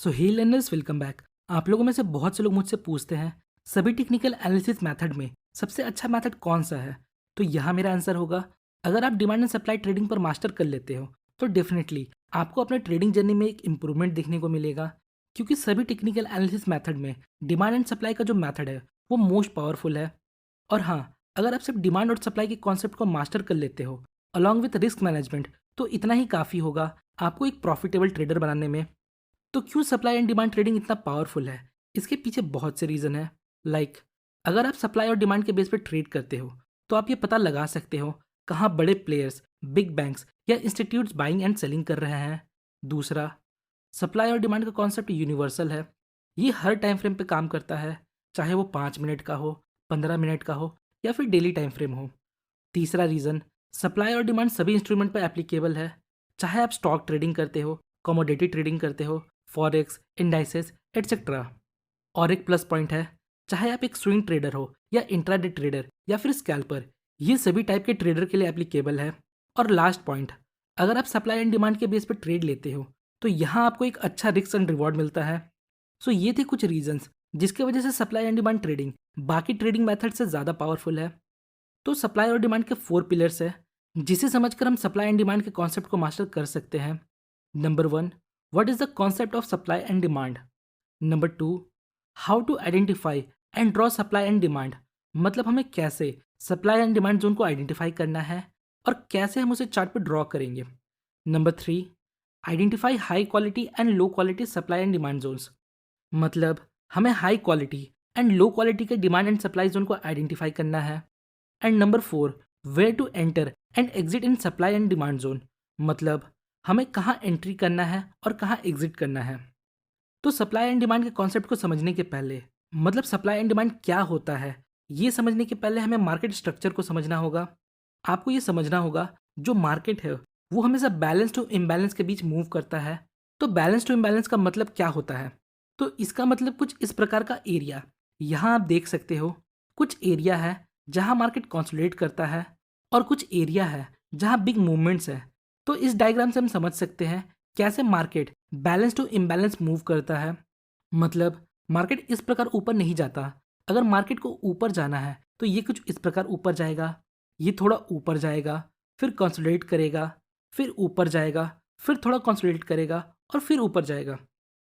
सो हे learners, welcome back. आप लोगों में से बहुत से लोग मुझसे पूछते हैं सभी टेक्निकल एनालिसिस मेथड में सबसे अच्छा मेथड कौन सा है। तो यहाँ मेरा आंसर होगा, अगर आप डिमांड एंड सप्लाई ट्रेडिंग पर मास्टर कर लेते हो तो डेफिनेटली आपको अपने ट्रेडिंग जर्नी में एक इम्प्रूवमेंट देखने को मिलेगा। क्योंकि सभी टेक्निकल एनालिसिस मेथड में डिमांड एंड सप्लाई का जो मेथड है वो मोस्ट पावरफुल है। और हाँ, अगर आप सिर्फ डिमांड और सप्लाई के कॉन्सेप्ट को मास्टर कर लेते हो अलॉन्ग विथ रिस्क मैनेजमेंट, तो इतना ही काफ़ी होगा आपको एक प्रॉफिटेबल ट्रेडर बनाने में। तो क्यों सप्लाई एंड डिमांड ट्रेडिंग इतना पावरफुल है? इसके पीछे बहुत से रीज़न है। लाइक, अगर आप सप्लाई और डिमांड के बेस पे ट्रेड करते हो तो आप ये पता लगा सकते हो कहाँ बड़े प्लेयर्स, बिग बैंक्स या इंस्टीट्यूट्स बाइंग एंड सेलिंग कर रहे हैं। दूसरा, सप्लाई और डिमांड का कॉन्सेप्ट यूनिवर्सल है। ये हर टाइम फ्रेम पे काम करता है, चाहे वो 5 मिनट का हो, 15 मिनट का हो या फिर डेली टाइम फ्रेम हो। तीसरा रीज़न, सप्लाई और डिमांड सभी इंस्ट्रूमेंट पर एप्लीकेबल है, चाहे आप स्टॉक ट्रेडिंग करते हो, कमोडिटी ट्रेडिंग करते हो, फॉरेक्स, इंडाइसेस एटसेट्रा। और एक प्लस पॉइंट है, चाहे आप एक स्विंग ट्रेडर हो या इंट्राडे ट्रेडर या फिर स्कैल्पर, ये सभी टाइप के ट्रेडर के लिए एप्लीकेबल है। और लास्ट पॉइंट, अगर आप सप्लाई एंड डिमांड के बेस पर ट्रेड लेते हो तो यहाँ आपको एक अच्छा रिस्क एंड रिवॉर्ड मिलता है। सो ये थे कुछ रीजंस जिसकी वजह से सप्लाई एंड डिमांड ट्रेडिंग बाकी ट्रेडिंग मेथड से ज़्यादा पावरफुल है। तो सप्लाई और डिमांड के 4 पिलर्स है जिसे समझकर हम सप्लाई एंड डिमांड के कॉन्सेप्ट को मास्टर कर सकते हैं। Number 1, what is the concept of supply and demand. Number 2, how to identify and draw supply and demand, मतलब हमें कैसे सप्लाई एंड डिमांड जोन को आइडेंटिफाई करना है और कैसे हम उसे चार्ट पर ड्रॉ करेंगे। Number 3, identify high quality and low quality supply and demand zones, मतलब हमें high quality and low quality के डिमांड एंड सप्लाई जोन को आइडेंटिफाई करना है। And number 4, where to enter and exit in supply and demand zone, मतलब हमें कहाँ entry करना है और कहाँ एग्जिट करना है। तो सप्लाई एंड डिमांड के कॉन्सेप्ट को समझने के पहले, मतलब सप्लाई एंड डिमांड क्या होता है, ये समझने के पहले हमें मार्केट स्ट्रक्चर को समझना होगा। आपको ये समझना होगा, जो मार्केट है वो हमेशा बैलेंस टू इम्बैलेंस के बीच मूव करता है। तो बैलेंस टू इम्बैलेंस का मतलब क्या होता है? तो इसका मतलब कुछ इस प्रकार का एरिया, यहाँ आप देख सकते हो कुछ एरिया है जहाँ मार्केट कंसोलिडेट करता है और कुछ एरिया है जहाँ बिग मूवमेंट्स है। तो इस डायग्राम से हम समझ सकते हैं कैसे market balance to imbalance move करता है। मतलब मार्केट इस प्रकार ऊपर नहीं जाता। अगर मार्केट को ऊपर जाना है तो ये कुछ इस प्रकार ऊपर जाएगा, ये थोड़ा ऊपर जाएगा, फिर कंसोलिडेट करेगा, फिर ऊपर जाएगा, फिर थोड़ा कंसोलिडेट करेगा और फिर ऊपर जाएगा।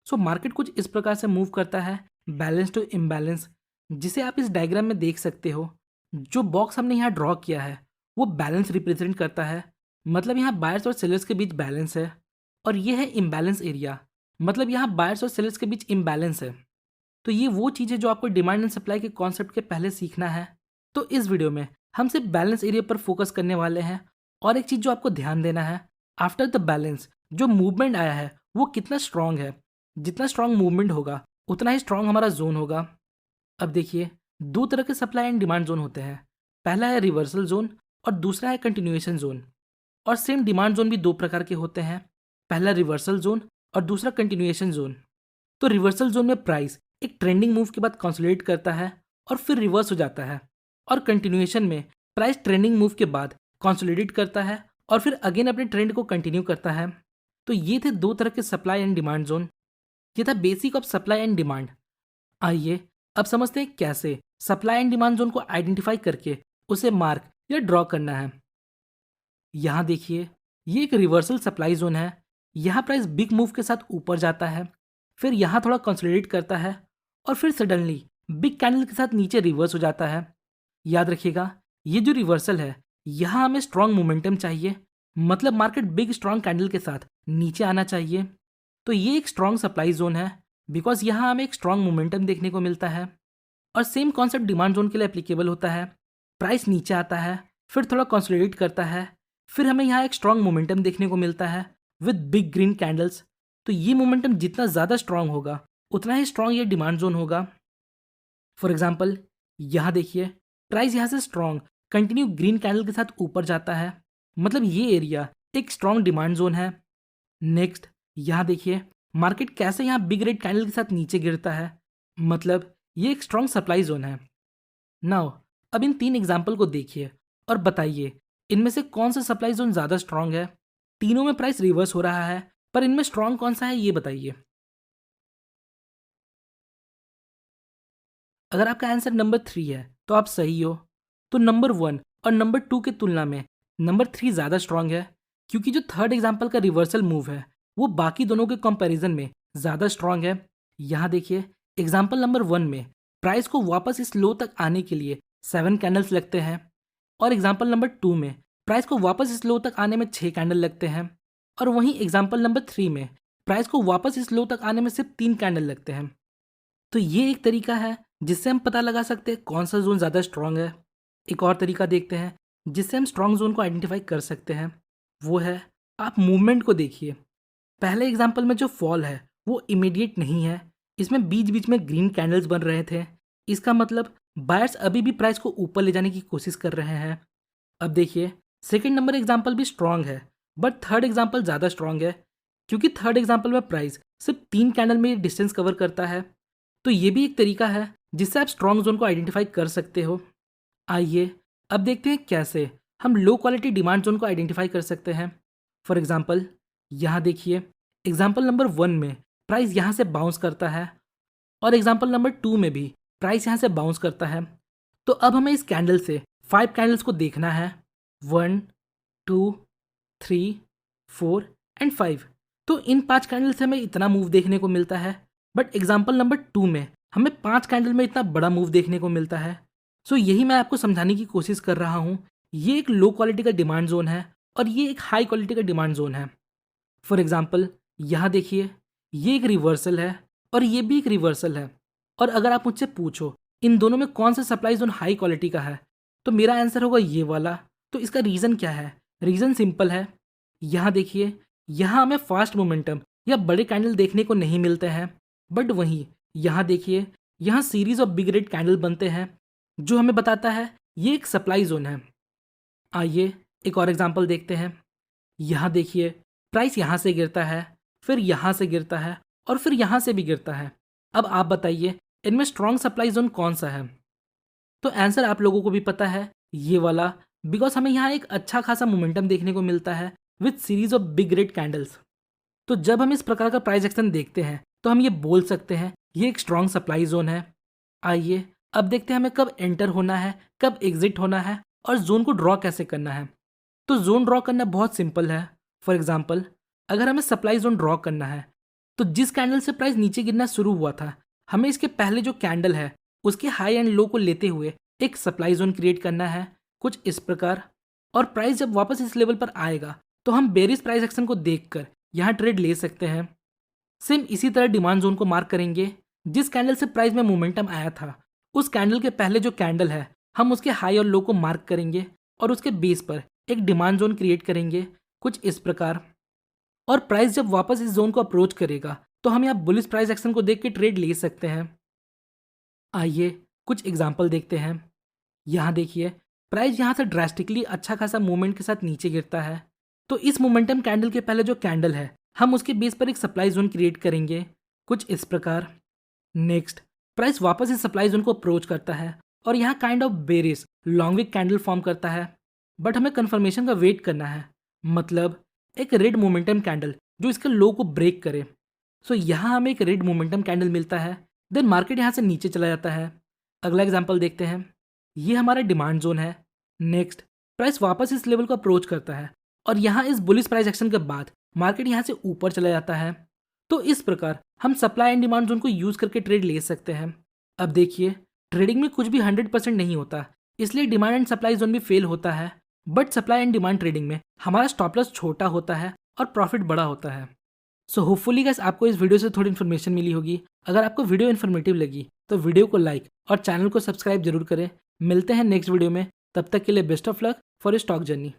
सो मार्केट कुछ इस प्रकार से मूव करता है, बैलेंस टू इम्बैलेंस, जिसे आप इस डायग्राम में देख सकते हो। जो बॉक्स हमने यहाँ ड्रॉ किया है वो बैलेंस रिप्रेजेंट करता है, मतलब यहाँ बायर्स और सेलर्स के बीच बैलेंस है। और ये है इम्बैलेंस एरिया, मतलब यहाँ बायर्स और सेलर्स के बीच इम्बैलेंस है। तो ये वो चीज़ है जो आपको डिमांड एंड सप्लाई के कॉन्सेप्ट के पहले सीखना है। तो इस वीडियो में हम सिर्फ बैलेंस एरिया पर फोकस करने वाले हैं। और एक चीज़ जो आपको ध्यान देना है, आफ्टर द बैलेंस जो मूवमेंट आया है वो कितना स्ट्रांग है। जितना स्ट्रांग मूवमेंट होगा उतना ही स्ट्रांग हमारा जोन होगा। अब देखिए, दो तरह के सप्लाई एंड डिमांड जोन होते हैं। पहला है रिवर्सल जोन और दूसरा है कंटिन्यूएशन जोन। और सेम डिमांड जोन भी दो प्रकार के होते हैं, पहला रिवर्सल जोन और दूसरा कंटिन्यूएशन जोन। तो रिवर्सल जोन में प्राइस एक ट्रेंडिंग मूव के बाद कंसोलिडेट करता है और फिर रिवर्स हो जाता है। और कंटिन्यूएशन में प्राइस ट्रेंडिंग मूव के बाद कंसोलिडेट करता है और फिर अगेन अपने ट्रेंड को कंटिन्यू करता है। तो ये थे दो तरह के सप्लाई एंड डिमांड जोन। ये था basic of supply and demand. आइए अब समझते हैं कैसे सप्लाई एंड डिमांड जोन को आइडेंटिफाई करके उसे मार्क या ड्रॉ करना है। यहाँ देखिए, ये एक रिवर्सल सप्लाई जोन है। यहाँ प्राइस बिग मूव के साथ ऊपर जाता है, फिर यहाँ थोड़ा कंसोलिडेट करता है और फिर सडनली बिग कैंडल के साथ नीचे रिवर्स हो जाता है। याद रखिएगा, ये जो रिवर्सल है यहाँ हमें स्ट्रॉन्ग मोमेंटम चाहिए, मतलब मार्केट बिग स्ट्रॉन्ग कैंडल के साथ नीचे आना चाहिए। तो ये एक स्ट्रॉन्ग सप्लाई जोन है, बिकॉज यहाँ हमें एक स्ट्रॉन्ग मोमेंटम देखने को मिलता है। और सेम कॉन्सेप्ट डिमांड जोन के लिए एप्लीकेबल होता है। प्राइस नीचे आता है, फिर थोड़ा कंसोलिडेट करता है, फिर हमें यहाँ एक स्ट्रॉन्ग मोमेंटम देखने को मिलता है विद बिग ग्रीन कैंडल्स। तो ये मोमेंटम जितना ज़्यादा स्ट्रॉन्ग होगा उतना ही स्ट्रॉन्ग ये डिमांड जोन होगा। फॉर एग्जाम्पल, यहाँ देखिए, प्राइस यहाँ से स्ट्रॉन्ग कंटिन्यू ग्रीन कैंडल के साथ ऊपर जाता है, मतलब ये एरिया एक स्ट्रॉन्ग डिमांड जोन है। नेक्स्ट, यहाँ देखिए मार्केट कैसे यहाँ बिग रेड कैंडल के साथ नीचे गिरता है, मतलब ये एक स्ट्रॉन्ग सप्लाई जोन है। नाउ अब इन तीन एग्जाम्पल को देखिए और बताइए इनमें से कौन सा सप्लाई जोन ज़्यादा स्ट्रॉन्ग है। तीनों में प्राइस रिवर्स हो रहा है, पर इनमें स्ट्रॉन्ग कौन सा है ये बताइए। अगर आपका आंसर नंबर 3 है तो आप सही हो। तो नंबर 1 और नंबर 2 की तुलना में नंबर 3 ज़्यादा स्ट्रांग है, क्योंकि जो थर्ड एग्जाम्पल का रिवर्सल मूव है वो बाकी दोनों के कंपैरिजन में ज़्यादा स्ट्रांग है। यहाँ देखिए, एग्जाम्पल नंबर 1 में प्राइस को वापस इस लो तक आने के लिए 7 कैंडल्स लगते हैं, और एग्जाम्पल नंबर 2 में प्राइस को वापस इस लो तक आने में 6 कैंडल लगते हैं, और वहीं एग्जाम्पल नंबर 3 में प्राइस को वापस इस लो तक आने में सिर्फ 3 कैंडल लगते हैं। तो ये एक तरीका है जिससे हम पता लगा सकते हैं कौन सा जोन ज़्यादा स्ट्रांग है। एक और तरीका देखते हैं जिससे हम स्ट्रांग जोन को आइडेंटिफाई कर सकते हैं, वो है आप मूवमेंट को देखिए। पहले एग्जाम्पल में जो फॉल है वो इमीडिएट नहीं है, इसमें बीच बीच में ग्रीन कैंडल्स बन रहे थे। इसका मतलब बायर्स अभी भी प्राइस को ऊपर ले जाने की कोशिश कर रहे हैं। अब देखिए, सेकंड नंबर एग्जाम्पल भी स्ट्रांग है, बट थर्ड एग्जाम्पल ज़्यादा स्ट्रांग है, क्योंकि थर्ड एग्जाम्पल में प्राइस सिर्फ 3 कैंडल में डिस्टेंस कवर करता है। तो ये भी एक तरीका है जिससे आप स्ट्रांग जोन को आइडेंटिफाई कर सकते हो। आइए अब देखते हैं कैसे हम लो क्वालिटी डिमांड जोन को आइडेंटिफाई कर सकते हैं। फॉर एग्जांपल, यहाँ देखिए, एग्जांपल नंबर 1 में प्राइस यहाँ से बाउंस करता है, और एग्जांपल नंबर 2 में भी प्राइस यहाँ से बाउंस करता है। तो अब हमें इस कैंडल से 5 कैंडल्स को देखना है, 1 2 3 4 एंड 5। तो इन 5 कैंडल से हमें इतना मूव देखने को मिलता है, बट एग्जाम्पल नंबर 2 में हमें 5 कैंडल में इतना बड़ा मूव देखने को मिलता है। सो यही मैं आपको समझाने की कोशिश कर रहा हूँ। ये एक लो क्वालिटी का डिमांड जोन है और ये एक हाई क्वालिटी का डिमांड जोन है। फॉर एग्जाम्पल, यहाँ देखिए, ये एक रिवर्सल है और ये भी एक रिवर्सल है, और अगर आप मुझसे पूछो इन दोनों में कौन सा सप्लाई जोन हाई क्वालिटी का है, तो मेरा आंसर होगा ये वाला। तो इसका रीज़न क्या है? रीज़न सिंपल है। यहाँ देखिए, यहाँ हमें फास्ट मोमेंटम या बड़े कैंडल देखने को नहीं मिलते हैं, बट वहीं यहाँ देखिए, यहाँ series of big red candle बनते हैं, जो हमें बताता है ये एक सप्लाई जोन है। आइए एक और एग्जांपल देखते हैं। यहाँ देखिए, प्राइस यहाँ से गिरता है, फिर यहाँ से गिरता है, और फिर यहाँ से भी गिरता है। अब आप बताइए इनमें स्ट्रॉन्ग सप्लाई जोन कौन सा है? तो आंसर आप लोगों को भी पता है, ये वाला, बिकॉज हमें यहाँ एक अच्छा खासा मोमेंटम देखने को मिलता है with series of big red candles. तो जब हम इस प्रकार का प्राइस एक्शन देखते हैं तो हम ये बोल सकते हैं ये एक स्ट्रॉन्ग सप्लाई जोन है। आइए अब देखते हैं हमें कब एंटर होना है, कब एग्जिट होना है, और जोन को ड्रॉ कैसे करना है। तो जोन ड्रॉ करना बहुत सिंपल है। फॉर एग्जाम्पल, अगर हमें सप्लाई जोन ड्रॉ करना है तो जिस कैंडल से प्राइस नीचे गिरना शुरू हुआ था, हमें इसके पहले जो कैंडल है उसके हाई एंड लो को लेते हुए एक सप्लाई जोन क्रिएट करना है, कुछ इस प्रकार। और प्राइस जब वापस इस लेवल पर आएगा तो हम बेरिश प्राइस एक्शन को देखकर यहाँ ट्रेड ले सकते हैं। सेम इसी तरह डिमांड जोन को मार्क करेंगे। जिस कैंडल से प्राइस में मोमेंटम आया था उस कैंडल के पहले जो कैंडल है हम उसके हाई और लो को मार्क करेंगे और उसके बेस पर एक डिमांड जोन क्रिएट करेंगे, कुछ इस प्रकार। और प्राइस जब वापस इस जोन को अप्रोच करेगा तो हम यहाँ बुलिश प्राइस एक्शन को देख के ट्रेड ले सकते हैं। आइए कुछ एग्जाम्पल देखते हैं। यहाँ देखिए, प्राइस यहाँ से ड्रास्टिकली अच्छा खासा मूवमेंट के साथ नीचे गिरता है, तो इस मोमेंटम कैंडल के पहले जो कैंडल है हम उसके बेस पर एक सप्लाई जोन क्रिएट करेंगे, कुछ इस प्रकार। नेक्स्ट, प्राइस वापस इस सप्लाई जोन को अप्रोच करता है और यहाँ kind of bearish long wick candle form करता है, बट हमें कंफर्मेशन का वेट करना है, मतलब एक रेड मोमेंटम कैंडल जो इसके लो को ब्रेक करे। सो यहाँ हमें एक रेड मोमेंटम कैंडल मिलता है, देन मार्केट यहाँ से नीचे चला जाता है। अगला एग्जाम्पल देखते हैं। ये हमारा डिमांड जोन है। नेक्स्ट, प्राइस वापस इस लेवल को अप्रोच करता है और यहाँ इस बुलिश प्राइस एक्शन के बाद मार्केट यहाँ से ऊपर चला जाता है। तो इस प्रकार हम सप्लाई एंड डिमांड जोन को यूज करके ट्रेड ले सकते हैं। अब देखिए, ट्रेडिंग में कुछ भी 100% नहीं होता, इसलिए डिमांड एंड सप्लाई जोन भी फेल होता है, but supply and demand trading में हमारा स्टॉप लॉस छोटा होता है और प्रॉफिट बड़ा होता है। सो होपफुली गाइस आपको इस वीडियो से थोड़ी इन्फॉर्मेशन मिली होगी। अगर आपको वीडियो इन्फॉर्मेटिव लगी तो वीडियो को लाइक और चैनल को सब्सक्राइब जरूर करें। मिलते हैं नेक्स्ट वीडियो में, तब तक के लिए best of luck for your stock journey.